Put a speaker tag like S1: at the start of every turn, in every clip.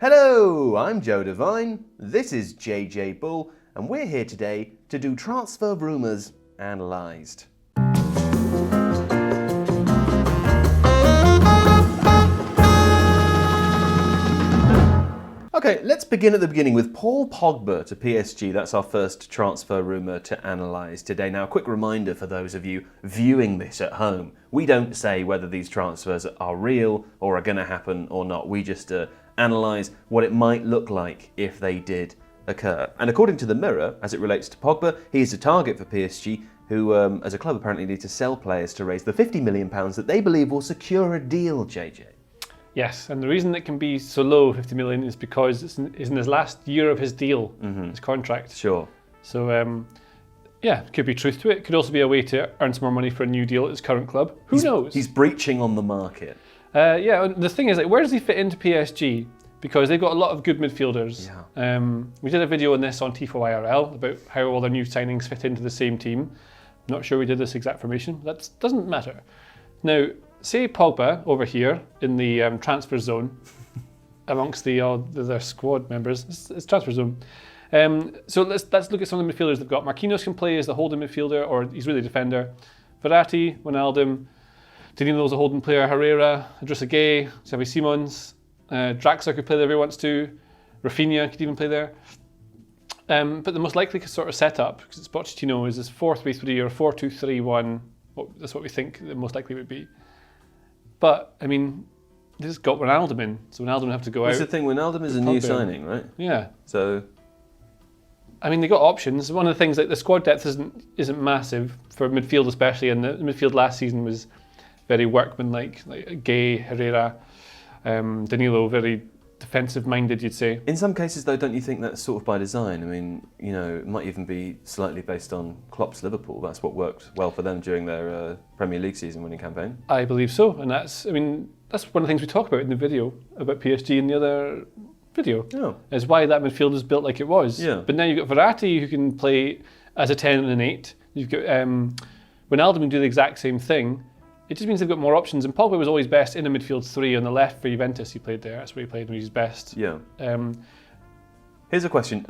S1: Hello, I'm Joe Devine, this is JJ Bull, and we're here today to do Transfer Rumours Analysed. Okay, let's begin at the beginning with Paul Pogba to PSG. That's our first transfer rumour to analyse today. Now, a quick reminder for those of you viewing this at home. We don't say whether these transfers are real or are going to happen or not. We just analyse what it might look like if they did occur. And according to the Mirror, as it relates to Pogba, he is a target for PSG, who as a club apparently need to sell players to raise the £50 million that they believe will secure a deal, JJ.
S2: Yes, and the reason it can be so low, 50 million, is because it's in his last year of his deal, his contract.
S1: Sure.
S2: So, yeah, could be truth to it. Could also be a way to earn some more money for a new deal at his current club. Who knows?
S1: He's breaching on the market.
S2: Yeah, and the thing is, like, where does he fit into PSG? Because they've got a lot of good midfielders.
S1: Yeah.
S2: We did a video on this on Tifo IRL about how all their new signings fit into the same team. Not sure we did this exact formation. That doesn't matter. Now, say Pogba over here in the transfer zone amongst their squad members. It's transfer zone. So let's look at some of the midfielders they've got. Marquinhos can play as the holding midfielder, or he's really a defender. Verratti, Wijnaldum, Danilo's a holding player. Herrera, Idrissa Gueye, Xavi Simons, Draxler could play there if he wants to. Rafinha could even play there. But the most likely sort of setup, because it's Pochettino, is this 4-3-3 or 4-2-3-1. That's what we think the most likely would be. But, I mean, they just got Ronaldo in, so Ronaldo would have to go out.
S1: That's the thing, Wijnaldum is a new signing, right?
S2: Yeah.
S1: So,
S2: I mean, they got options. One of the things, like, the squad depth isn't massive for midfield especially, and the midfield last season was very workmanlike, like Gueye, Herrera, Danilo, very defensive-minded, you'd say.
S1: In some cases, though, don't you think that's sort of by design? I mean, you know, it might even be slightly based on Klopp's Liverpool. That's what worked well for them during their Premier League season-winning campaign.
S2: I believe so, and that's one of the things we talk about in the video about PSG in the other video.
S1: Oh.
S2: Is why that midfield is built like it was.
S1: Yeah.
S2: But now you've got Verratti who can play as a 10 and an 8. You've got Wijnaldum who do the exact same thing. It just means they've got more options, and Pogba was always best in a midfield 3 on the left for Juventus. He played there. That's where he played when he was best.
S1: Yeah. Here's a question.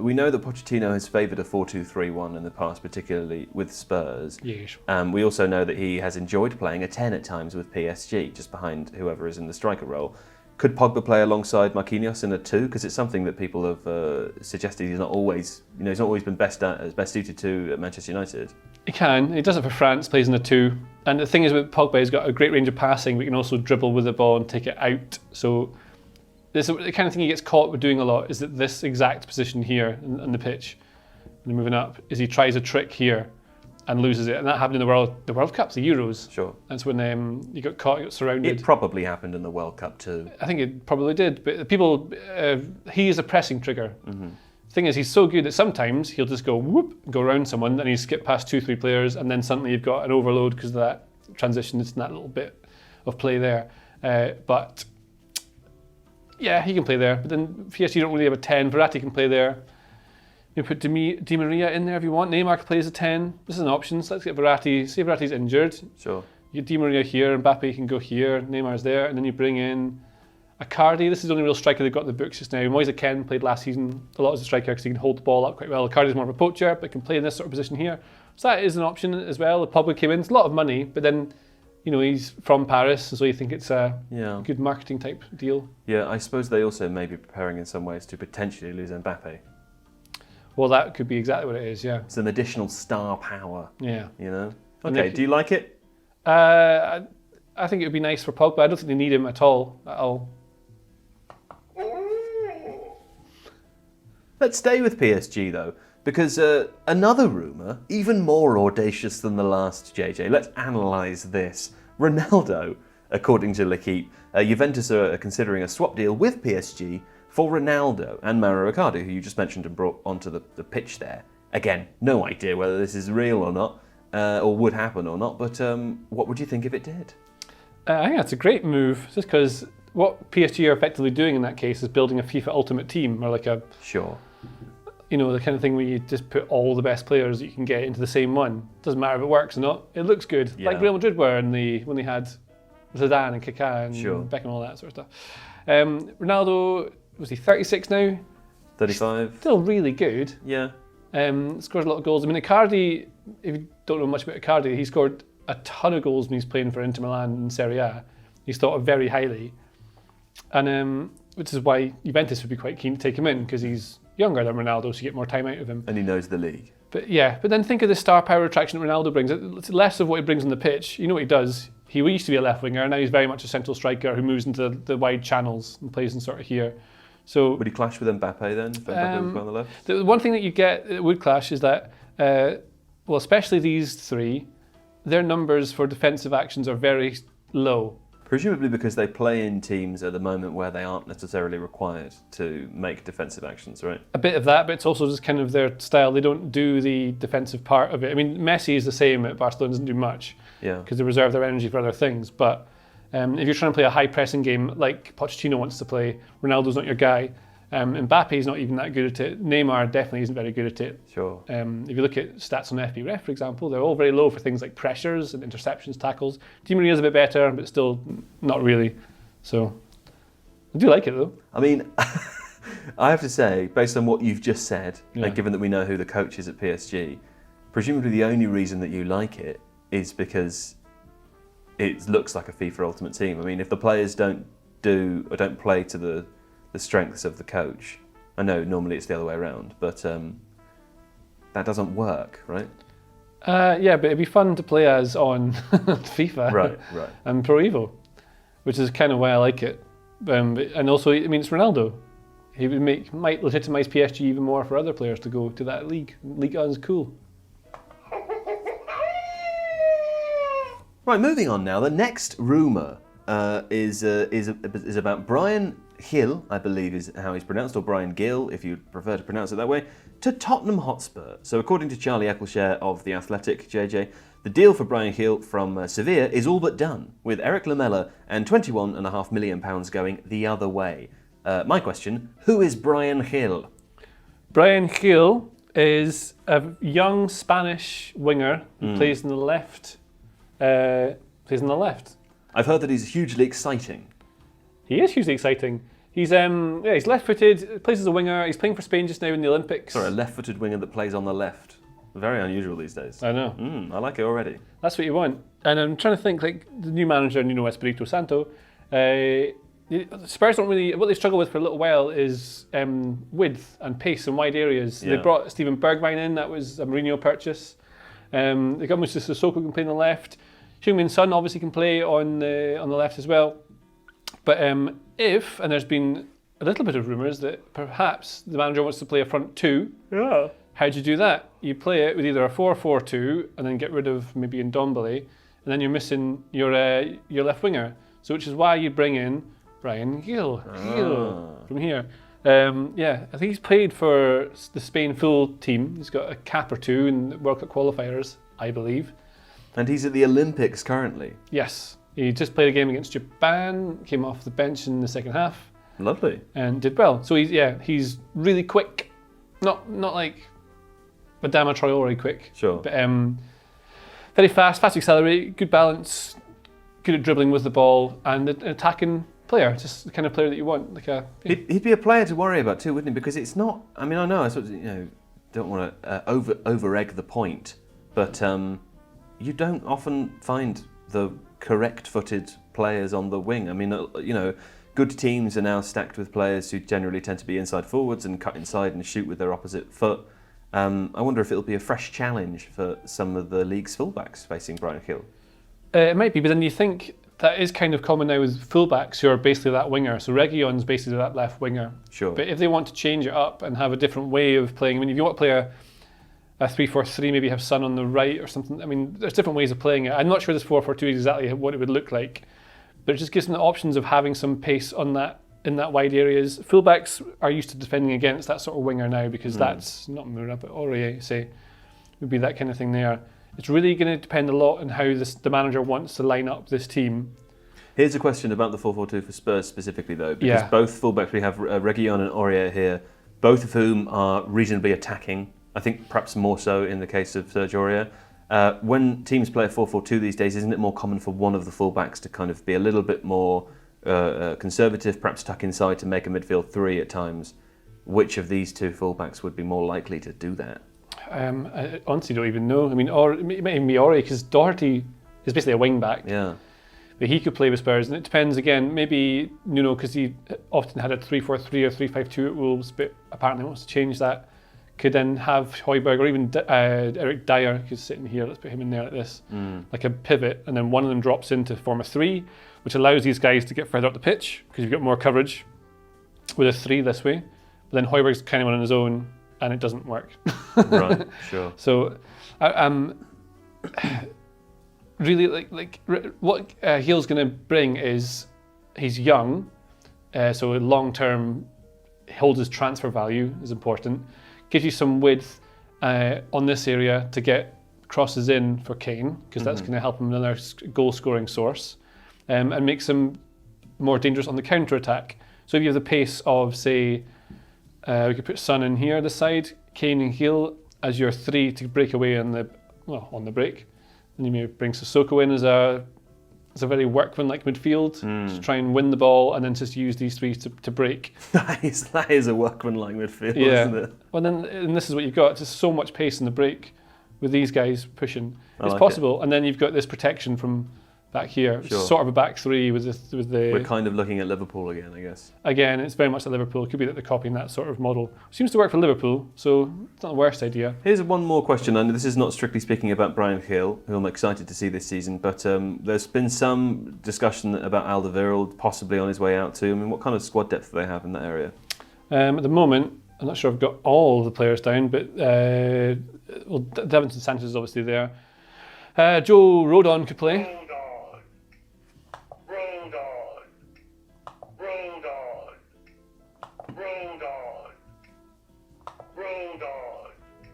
S1: We know that Pochettino has favoured a 4-2-3-1 in the past, particularly with Spurs.
S2: Yes.
S1: We also know that he has enjoyed playing a 10 at times with PSG, just behind whoever is in the striker role. Could Pogba play alongside Marquinhos in a 2? Because it's something that people have suggested he's not always been best suited to at Manchester United. He
S2: can. He does it for France, plays in a 2. And the thing is with Pogba, he's got a great range of passing, but he can also dribble with the ball and take it out. So this is the kind of thing he gets caught with doing a lot, is that this exact position here on the pitch, when they're moving up, is he tries a trick here and loses it. And that happened in the World Cup, the Euros.
S1: Sure.
S2: That's when he got caught, he got surrounded.
S1: It probably happened in the World Cup too.
S2: I think it probably did. But he is a pressing trigger. The thing is, he's so good that sometimes he'll just go whoop, go around someone, and he'll skip past 2-3 players, and then suddenly you've got an overload because of that transition. It's in that little bit of play there. But yeah, he can play there. But then PSG don't really have a 10. Verratti can play there. You put Di Maria in there if you want. Neymar can play as a 10. This is an option. So let's get Verratti. Say Verratti's injured.
S1: Sure.
S2: You get Di Maria here, Mbappe can go here, Neymar's there, and then you bring in Icardi. This is the only real striker they've got in the books just now. Moise Kean played last season a lot as a striker because he can hold the ball up quite well. Icardi's more of a poacher, but can play in this sort of position here. So that is an option as well. If Pogba came in, it's a lot of money, but then, you know, he's from Paris, so you think it's a good marketing type deal.
S1: Yeah, I suppose they also may be preparing in some ways to potentially lose Mbappe.
S2: Well, that could be exactly what it is, yeah.
S1: It's an additional star power.
S2: Yeah.
S1: You know? Okay, do you like it?
S2: I think it would be nice for Pogba. I don't think they need him at all.
S1: Let's stay with PSG though, because another rumour, even more audacious than the last, JJ. Let's analyse this. Ronaldo, according to L'Equipe, Juventus are considering a swap deal with PSG for Ronaldo and Mauro Icardi, who you just mentioned and brought onto the pitch there. Again, no idea whether this is real or not, or would happen or not, but what would you think if it did?
S2: I think that's a great move, just because what PSG are effectively doing in that case is building a FIFA Ultimate Team, or like a...
S1: Sure.
S2: You know, the kind of thing where you just put all the best players that you can get into the same one. Doesn't matter if it works or not, it looks good.
S1: Yeah.
S2: Like Real Madrid were when they had Zidane and Kaká and Beckham and all that sort of stuff. Ronaldo was he 36 now?
S1: 35.
S2: Still really good.
S1: Yeah.
S2: Scores a lot of goals. I mean, Icardi, if you don't know much about Icardi, he scored a ton of goals when he's playing for Inter Milan in Serie A. He's thought of very highly. And which is why Juventus would be quite keen to take him in, because he's younger than Ronaldo, so you get more time out of him.
S1: And he knows the league.
S2: But then think of the star power attraction that Ronaldo brings. It's less of what he brings on the pitch. You know what he does? He used to be a left winger, and now he's very much a central striker who moves into the wide channels and plays in sort of here. So
S1: would he clash with Mbappe then? If Mbappe would go on the left?
S2: The one thing that you get that would clash is that, well, especially these three, their numbers for defensive actions are very low.
S1: Presumably because they play in teams at the moment where they aren't necessarily required to make defensive actions, right?
S2: A bit of that, but it's also just kind of their style. They don't do the defensive part of it. I mean, Messi is the same at Barcelona, doesn't do much because they reserve their energy for other things. But if you're trying to play a high pressing game like Pochettino wants to play, Ronaldo's not your guy. Mbappe's not even that good at it. Neymar definitely isn't very good at it.
S1: Sure.
S2: If you look at stats on FBref, for example, they're all very low for things like pressures and interceptions, tackles. Di Maria's a bit better, but still not really. So I do like it though.
S1: I mean, I have to say, based on what you've just said, and given that we know who the coach is at PSG, presumably the only reason that you like it is because it looks like a FIFA Ultimate Team. I mean, if the players don't play to the strengths of the coach. I know normally it's the other way around, but that doesn't work, right?
S2: Yeah, but it'd be fun to play as on FIFA
S1: right.
S2: and Pro Evo, which is kind of why I like it. And also, I mean, it's Ronaldo. He might legitimise PSG even more for other players to go to that league. Liga is cool.
S1: Right, moving on now. The next rumour is about Bryan Gil, I believe is how he's pronounced, or Bryan Gil, if you prefer to pronounce it that way, to Tottenham Hotspur. So according to Charlie Eccleshare of The Athletic, JJ, the deal for Bryan Gil from Sevilla is all but done, with Eric Lamela and £21.5 million going the other way. My question, who is Bryan Gil?
S2: Bryan Gil is a young Spanish winger who plays on the left.
S1: I've heard that he's hugely exciting.
S2: He is hugely exciting. He's he's left-footed, plays as a winger. He's playing for Spain just now in the Olympics.
S1: Sorry, a left-footed winger that plays on the left. Very unusual these days.
S2: I know.
S1: I like it already.
S2: That's what you want. And I'm trying to think, like the new manager, Nuno Espirito Santo. Spurs don't really. What they struggle with for a little while is width and pace in wide areas.
S1: Yeah.
S2: They brought Steven Bergwijn in. That was a Mourinho purchase. They got Moussa Sissoko can play on the left. Heung-min Son obviously can play on the left as well. But if, and there's been a little bit of rumours that perhaps the manager wants to play a front two, how do you do that? You play it with either a 4-4-2 and then get rid of maybe Ndombele, and then you're missing your left winger. So which is why you bring in Bryan Gil from here. I think he's played for the Spain full team. He's got a cap or two in World Cup qualifiers, I believe.
S1: And he's at the Olympics currently.
S2: Yes. He just played a game against Japan, came off the bench in the second half.
S1: Lovely.
S2: And did well. So he's really quick. Not like Adama Traore quick. Sure. But very fast to accelerate, good balance, good at dribbling with the ball, and an attacking player. Just the kind of player that you want.
S1: He'd be a player to worry about too, wouldn't he? Because it's not. I mean, I know I sort of don't want to over egg the point, but you don't often find the correct-footed players on the wing. I mean, good teams are now stacked with players who generally tend to be inside forwards and cut inside and shoot with their opposite foot. I wonder if it'll be a fresh challenge for some of the league's fullbacks facing Bryan Gil.
S2: It might be, but then you think that is kind of common now with fullbacks who are basically that winger. So Reguilón's basically that left winger.
S1: Sure.
S2: But if they want to change it up and have a different way of playing, I mean, if you want to play a 3-4-3, maybe have Son on the right or something. I mean, there's different ways of playing it. I'm not sure this 4-4-2 is exactly what it would look like, but it just gives them the options of having some pace on that in that wide areas. Fullbacks are used to defending against that sort of winger now because that's not Moura, but Aurier, say, would be that kind of thing there. It's really going to depend a lot on how the manager wants to line up this team.
S1: Here's a question about the 4-4-2 for Spurs specifically, though, because both fullbacks, we have Reguilón and Aurier here, both of whom are reasonably attacking. I think perhaps more so in the case of Serge Aurier. When teams play a 4-4-2 these days, isn't it more common for one of the fullbacks to kind of be a little bit more conservative, perhaps tuck inside to make a midfield three at times. Which of these two fullbacks would be more likely to do that?
S2: I honestly don't even know. I mean, or it might even be Ori, because Doherty is basically a wing back.
S1: Yeah.
S2: But he could play with Spurs, and it depends again. Maybe Nuno, because he often had a 3-4-3 or 3-5-2 at Wolves, but apparently wants to change that. Could then have Højbjerg or even Eric Dyer, who's sitting here. Let's put him in there like this, like a pivot, and then one of them drops in to form a 3, which allows these guys to get further up the pitch because you've got more coverage with a 3 this way. But then Højbjerg's kind of on his own, and it doesn't work.
S1: Right, sure.
S2: So, really, like what Gil's going to bring is he's young, so long term holds his transfer value is important. Gives you some width on this area to get crosses in for Kane, because that's going to help him another goal scoring source, and makes him more dangerous on the counter attack. So if you have the pace of, say, we could put Son in here this side, Kane and Gil as your 3 to break away on the break. And you may bring Sissoko in as a very workman-like midfield to try and win the ball, and then just use these 3 to break.
S1: That is a workman-like midfield, isn't it?
S2: Well, and this is what you've got. Just so much pace in the break with these guys pushing. It's
S1: like
S2: possible, and then you've got this protection from back here.
S1: Sure.
S2: It's sort of a back 3 with the.
S1: We're kind of looking at Liverpool again, I guess.
S2: Again, it's very much like Liverpool. It could be that they're copying that sort of model. Seems to work for Liverpool, so it's not the worst idea.
S1: Here's one more question, and this is not strictly speaking about Bryan Gil, who I'm excited to see this season, but there's been some discussion about Alderweireld possibly on his way out too. I mean, what kind of squad depth do they have in that area?
S2: At the moment, I'm not sure I've got all of the players down, but Davinson Sanchez is obviously there. Joe Rodon could play.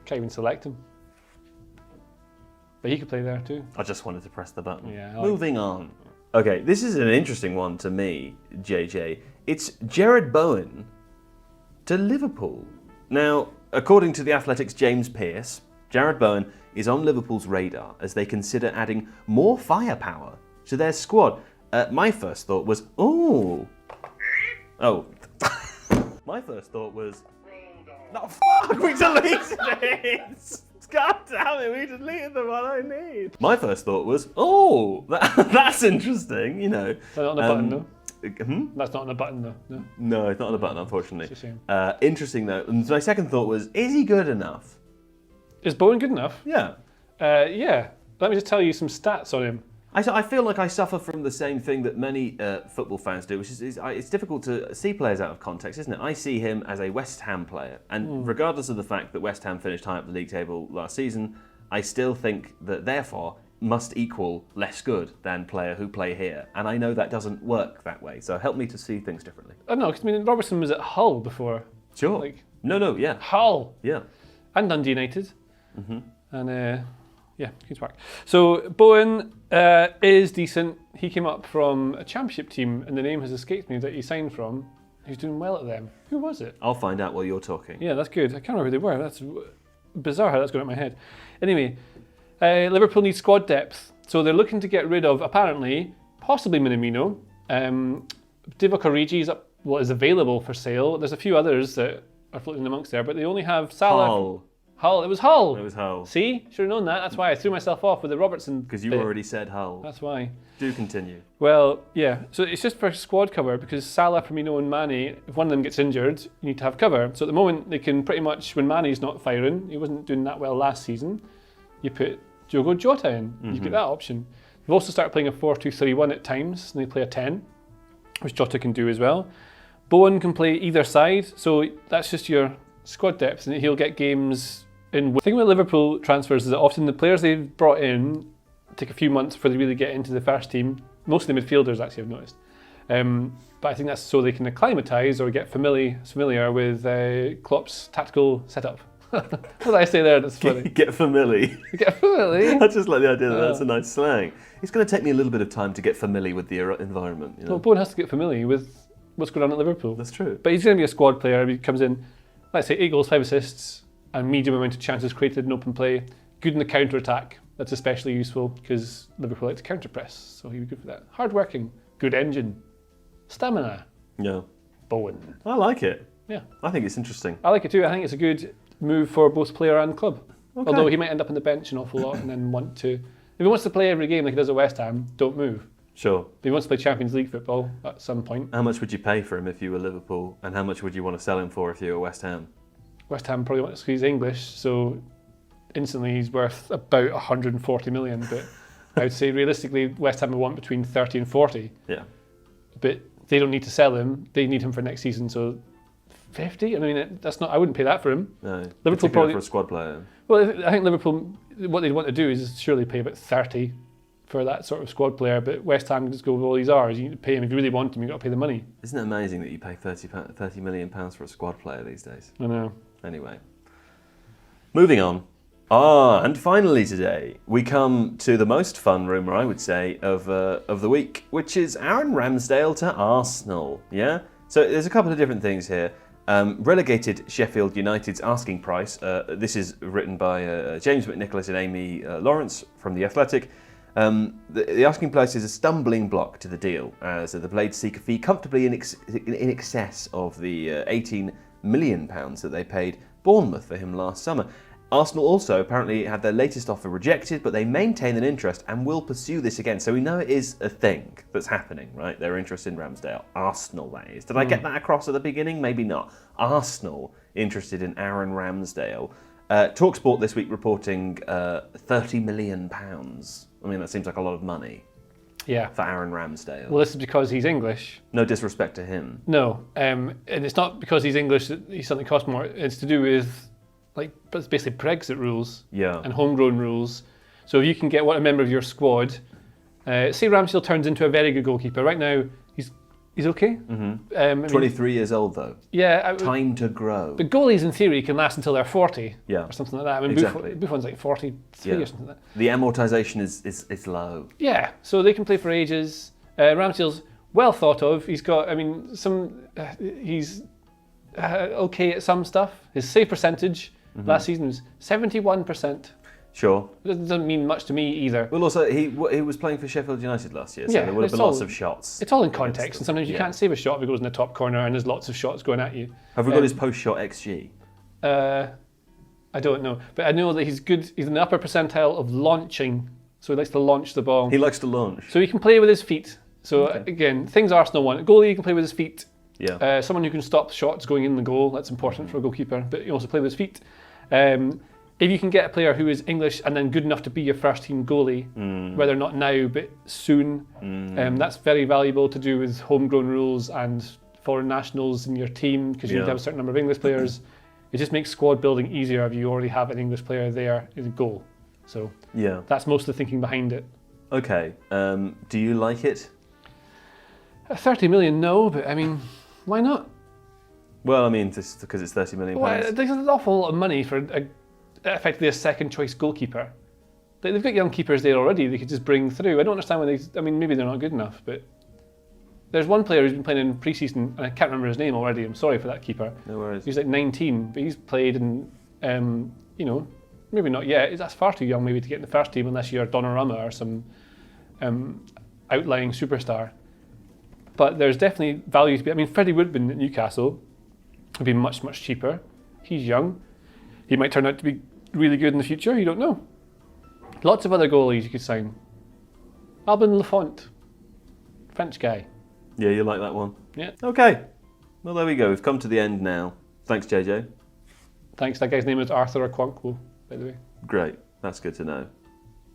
S2: Can't even select him. But he could play there too.
S1: I just wanted to press the button.
S2: Yeah,
S1: Moving on. Okay, this is an interesting one to me, JJ. It's Jared Bowen to Liverpool. Now, according to The Athletic's James Pearce, Jared Bowen is on Liverpool's radar as they consider adding more firepower to their squad. My first thought was, my first thought was, no, fuck, we deleted it! God damn it, we deleted the one I need. My first thought was, that's interesting, you know.
S2: That's not on the button though.
S1: That's
S2: not on the button though.
S1: No, it's not on the button, unfortunately.
S2: It's a shame.
S1: Interesting though. And my second thought was, is he good enough?
S2: Is Bowen good enough?
S1: Yeah.
S2: Yeah. Let me just tell you some stats on him.
S1: I feel like I suffer from the same thing that many football fans do, which is it's difficult to see players out of context, isn't it? I see him as a West Ham player, and regardless of the fact that West Ham finished high up the league table last season, I still think that therefore must equal less good than player who play here, and I know that doesn't work that way. So help me to see things differently.
S2: I don't know, because I mean Robertson was at Hull before.
S1: Sure. Yeah.
S2: Hull.
S1: Yeah.
S2: And Dundee United. And yeah, Queen's Park. So Bowen is decent. He came up from a championship team, and the name has escaped me that he signed from. He's doing well at them. Who was it?
S1: I'll find out while you're talking.
S2: Yeah, that's good. I can't remember who they were. That's bizarre how that's going out of my head. Anyway, Liverpool needs squad depth, so they're looking to get rid of, apparently, possibly Minamino. Divock Origi is available for sale. There's a few others that are floating amongst there, but they only have Salah. Hull. It was Hull.
S1: It was Hull.
S2: See? Should have known that. That's why I threw myself off with the Robertson.
S1: Because you already said Hull.
S2: That's why.
S1: Do continue.
S2: Well, yeah. So it's just for squad cover, because Salah, Firmino and Mane, if one of them gets injured, you need to have cover. So at the moment, they can pretty much, when Mane's not firing, he wasn't doing that well last season, you put Diogo Jota in. You get that option. They've also started playing a 4-2-3-1 at times, and they play a 10, which Jota can do as well. Bowen can play either side, so that's just your squad depth, and he'll get games. The thing with Liverpool transfers is that often the players they've brought in take a few months before they really get into the first team. Most of the midfielders, actually, I've noticed. But I think that's so they can acclimatise or get familiar with Klopp's tactical setup. What did I say there? That's funny.
S1: Get familiar.
S2: Get familiar?
S1: I just like the idea that that's a nice slang. It's going to take me a little bit of time to get familiar with the environment. You know?
S2: Well, Bowen has to get familiar with what's going on at Liverpool.
S1: That's true.
S2: But he's going to be a squad player. He comes in, let's say, 8 goals, 5 assists, and medium amount of chances created in open play. Good in the counter-attack. That's especially useful because Liverpool like to counter-press, so he'd be good for that. Hard-working, good engine. stamina.
S1: Yeah.
S2: Bowen.
S1: I like it.
S2: Yeah.
S1: I think it's interesting.
S2: I like it too. I think it's a good move for both player and club.
S1: Okay.
S2: Although he might end up on the bench an awful lot and then want to... If he wants to play every game like he does at West Ham, don't move.
S1: Sure.
S2: If he wants to play Champions League football at some point.
S1: How much would you pay for him if you were Liverpool, and how much would you want to sell him for if you were West Ham?
S2: West Ham probably wants to squeeze English, so instantly he's worth about 140 million. But I would say realistically, West Ham would want between 30 and 40.
S1: Yeah.
S2: But they don't need to sell him. They need him for next season, so 50? I mean, that's not. I wouldn't pay that for him.
S1: No.
S2: Liverpool probably
S1: for a squad player.
S2: Well, I think Liverpool, what they'd want to do is surely pay about 30 for that sort of squad player, but West Ham can just go, well, he's ours. You need to pay him. If you really want him, you've got to pay the money.
S1: Isn't it amazing that you pay £30 million for a squad player these days?
S2: I know.
S1: Anyway. Moving on. And finally today, we come to the most fun rumour, I would say, of the week, which is Aaron Ramsdale to Arsenal. Yeah? So there's a couple of different things here. Relegated Sheffield United's asking price. This is written by James McNicholas and Amy Lawrence from The Athletic. The asking price is a stumbling block to the deal, as the Blades seek a fee comfortably in excess of the £18 million that they paid Bournemouth for him last summer. Arsenal also apparently had their latest offer rejected, but they maintain an interest and will pursue this again. So we know it is a thing that's happening, right? Their interest in Ramsdale. Arsenal, that is. Did I get that across at the beginning? Maybe not. Arsenal interested in Aaron Ramsdale. TalkSport this week reporting £30 million. I mean, that seems like a lot of money.
S2: Yeah.
S1: For Aaron Ramsdale.
S2: Well, this is because he's English.
S1: No disrespect to him.
S2: No. And it's not because he's English that he suddenly costs more. It's to do with... it's basically Brexit rules and homegrown rules. So if you can get a member of your squad, say Ramsdale turns into a very good goalkeeper. Right now, he's okay.
S1: Mm-hmm. 23 years old though.
S2: Yeah.
S1: Time to grow.
S2: But goalies in theory can last until they're 40
S1: or
S2: something like that. I mean,
S1: exactly.
S2: Buffon's like 43 or something like that.
S1: The amortization is low.
S2: Yeah, so they can play for ages. Ramsdale's well thought of. He's got, he's okay at some stuff. His save percentage last season was 71%.
S1: Sure.
S2: It doesn't mean much to me either.
S1: Well, also, he was playing for Sheffield United last year, so there would have been lots of shots.
S2: It's all in context, and sometimes you can't save a shot if it goes in the top corner and there's lots of shots going at you.
S1: Have we got his post-shot XG?
S2: I don't know. But I know that he's good. He's in the upper percentile of launching, so he likes to launch the ball.
S1: He likes to launch.
S2: So he can play with his feet. So again, things Arsenal want. A goalie, you can play with his feet.
S1: Yeah.
S2: Someone who can stop shots going in the goal, that's important for a goalkeeper, but you also play with his feet. If you can get a player who is English and then good enough to be your first team goalie, whether not now but soon, that's very valuable to do with homegrown rules and foreign nationals in your team, because you need to have a certain number of English players. It just makes squad building easier if you already have an English player there in goal. So that's most of the thinking behind it. Okay,
S1: do you like it?
S2: 30 million, no, but I mean, why not?
S1: Well, I mean, just because it's £30 million.
S2: Well, there's an awful lot of money for effectively a second choice goalkeeper. They've got young keepers there already they could just bring through. I don't understand why maybe they're not good enough, but there's one player who's been playing in pre-season, and I can't remember his name already, I'm sorry for that keeper.
S1: No worries.
S2: He's like 19, but he's played in, maybe not yet. That's far too young maybe to get in the first team unless you're Donnarumma or some outlying superstar. But there's definitely value to be, Freddie Woodman at Newcastle would be much, much cheaper. He's young. He might turn out to be really good in the future, you don't know. Lots of other goalies you could sign. Albin Lafont, French guy.
S1: Yeah, you like that one?
S2: Yeah.
S1: Okay. Well, there we go. We've come to the end now. Thanks, JJ.
S2: Thanks. That guy's name is Arthur Okonkwo, by the way.
S1: Great. That's good to know.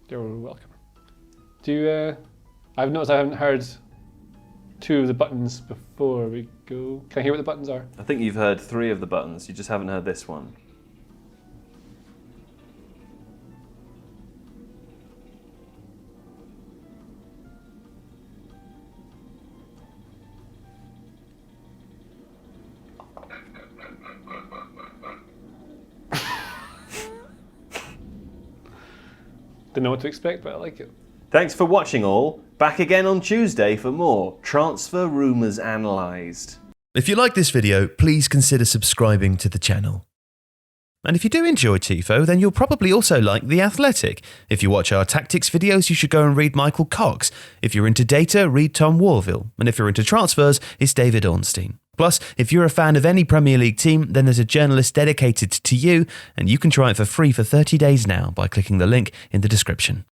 S2: You're welcome. I've noticed I haven't heard two of the buttons before we go. Can I hear what the buttons are?
S1: I think you've heard 3 of the buttons. You just haven't heard this one.
S2: Didn't know what to expect, but I like it.
S1: Thanks for watching all. Back again on Tuesday for more Transfer Rumours Analysed.
S3: If you like this video, please consider subscribing to the channel. And if you do enjoy Tifo, then you'll probably also like The Athletic. If you watch our tactics videos, you should go and read Michael Cox. If you're into data, read Tom Warville. And if you're into transfers, it's David Ornstein. Plus, if you're a fan of any Premier League team, then there's a journalist dedicated to you, and you can try it for free for 30 days now by clicking the link in the description.